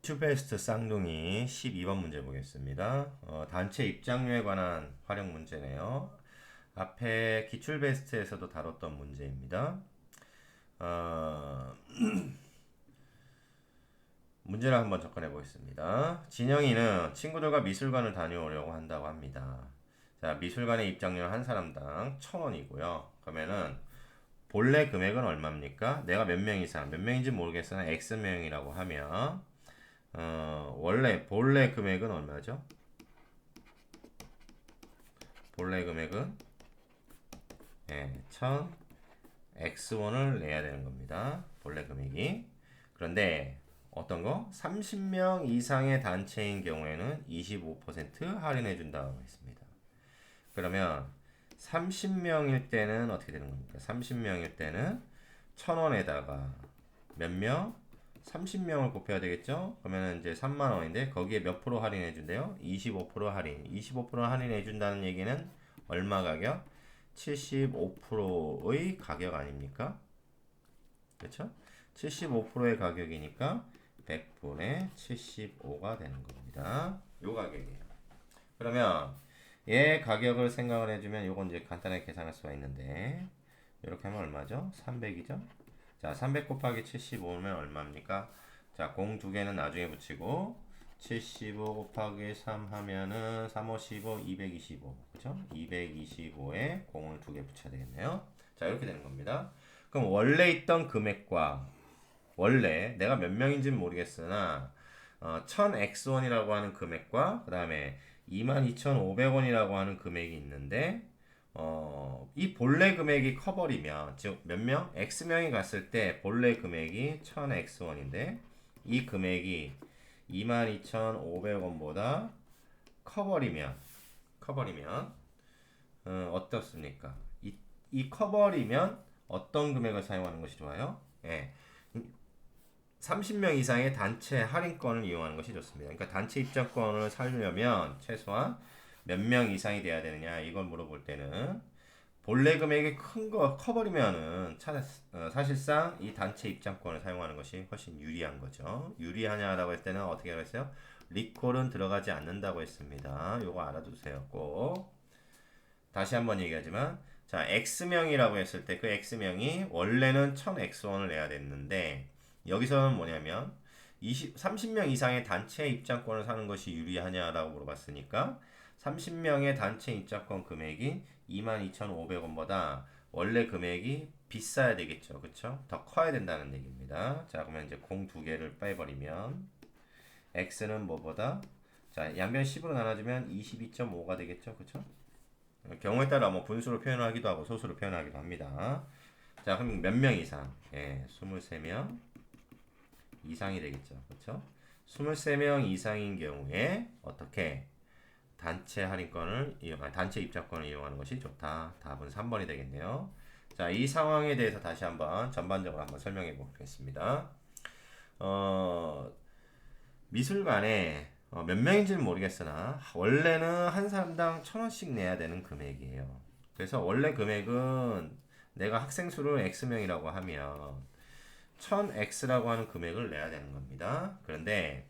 슈베스트 쌍둥이 12번 문제 보겠습니다. 단체 입장료에 관한 활용 문제네요. 앞에 기출 베스트에서도 다뤘던 문제입니다. 어, 문제를 한번 접근해 보겠습니다. 진영이는 친구들과 미술관을 다녀오려고 한다고 합니다. 자, 미술관의 입장료는 한 사람당 1,000원이고요. 그러면은 본래 금액은 얼마입니까? 내가 몇 명 이상, 몇 명인지 모르겠으나 X명이라고 하면 원래 본래 금액은 얼마죠? 본래 금액은 1000 X1을 내야 되는 겁니다. 본래 금액이. 그런데 어떤 거? 30명 이상의 단체인 경우에는 25% 할인해 준다고 했습니다. 그러면 30명일 때는 어떻게 되는 겁니까? 30명일 때는 1000원에다가 몇 명? 30명을 곱해야 되겠죠? 그러면 이제 3만 원인데 거기에 몇 프로 할인해 준대요? 25% 할인. 25% 할인해 준다는 얘기는 얼마 가격? 75%의 가격 아닙니까? 그렇죠? 75%의 가격이니까 100분의 75가 되는 겁니다. 요 가격이에요. 그러면 얘 가격을 생각을 해주면 요건 이제 간단하게 계산할 수가 있는데 이렇게 하면 얼마죠? 300이죠? 자, 300 곱하기 75면 얼마입니까? 자, 공 두 개는 나중에 붙이고 75 곱하기 3 하면은 3, 5, 15, 225. 그죠? 225에 공을 두 개 붙여야 되겠네요. 자, 이렇게 되는 겁니다. 그럼 원래 있던 금액과 원래 내가 몇 명인지는 모르겠으나 1000X1이라고 하는 금액과 그 다음에 22,500원이라고 하는 금액이 있는데 이 본래 금액이 커버리면 즉 몇 명? X명이 갔을 때 본래 금액이 1000X1인데 이 금액이 22,500원보다 커버리면 어떻습니까? 이 커버리면 어떤 금액을 사용하는 것이 좋아요? 예. 30명 이상의 단체 할인권을 이용하는 것이 좋습니다. 그러니까 단체 입장권을 사려면 최소한 몇 명 이상이 돼야 되느냐 이걸 물어볼 때는 본래 금액이 큰 거 커버리면은 사실상 이 단체 입장권을 사용하는 것이 훨씬 유리한 거죠. 유리하냐라고 했을 때는 어떻게 했어요? 리콜은 들어가지 않는다고 했습니다. 요거 알아두세요. 꼭. 다시 한번 얘기하지만 자 X명이라고 했을 때 그 X명이 원래는 1000X1을 내야 됐는데 여기서는 뭐냐면 30명 이상의 단체 입장권을 사는 것이 유리하냐라고 물어봤으니까 30명의 단체 입장권 금액이 22,500원보다 원래 금액이 비싸야 되겠죠. 그쵸? 더 커야 된다는 얘기입니다. 자, 그러면 이제 공 두 개를 빼버리면 x는 뭐보다 자, 양변 10으로 나눠주면 22.5가 되겠죠. 그쵸? 경우에 따라 뭐 분수로 표현하기도 하고 소수로 표현하기도 합니다. 자, 그럼 몇 명 이상? 예, 23명 이상이 되겠죠. 그렇죠? 23명 이상인 경우에 어떻게 단체 할인권을 단체 입장권을 이용하는 것이 좋다. 답은 3번이 되겠네요. 자, 이 상황에 대해서 다시 한번 전반적으로 한번 설명해 보겠습니다. 어, 미술관에 몇 명인지는 모르겠으나 원래는 한 사람당 1,000원씩 내야 되는 금액이에요. 그래서 원래 금액은 내가 학생 수를 X명이라고 하면 1000X라고 하는 금액을 내야 되는 겁니다. 그런데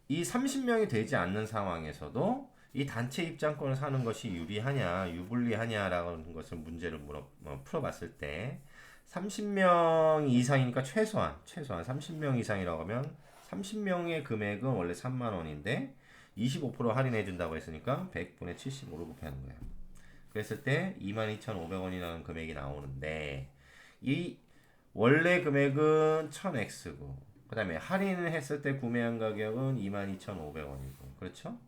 이 30명이 되지 않는 상황에서도 이 단체 입장권을 사는 것이 유리하냐, 유불리하냐라는 것을 문제를 풀어봤을 때 30명 이상이니까 최소한 30명 이상이라고 하면 30명의 금액은 원래 3만 원인데 25% 할인해 준다고 했으니까 100분의 75를 곱하는 거예요. 그랬을 때 22,500원이라는 금액이 나오는데 이 원래 금액은 1000X고 그 다음에 할인을 했을 때 구매한 가격은 22,500원이고 그렇죠?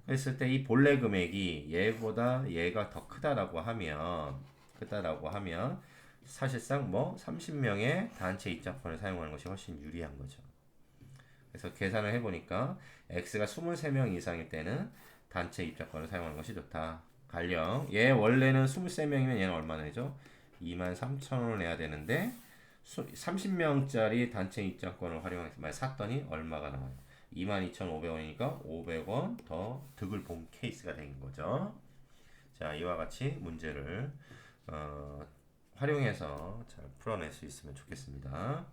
그랬을 때 이 본래 금액이 얘보다 얘가 더 크다라고 하면 사실상 뭐 30명의 단체 입장권을 사용하는 것이 훨씬 유리한 거죠. 그래서 계산을 해보니까 X가 23명 이상일 때는 단체 입장권을 사용하는 것이 좋다. 가령 얘 원래는 23명이면 얘는 얼마 내죠? 23,000원을 내야 되는데 30명짜리 단체 입장권을 활용해서 샀더니 얼마가 나와요? 22,500원이니까 500원 더 득을 본 케이스가 된 거죠. 자, 이와 같이 문제를 활용해서 잘 풀어낼 수 있으면 좋겠습니다.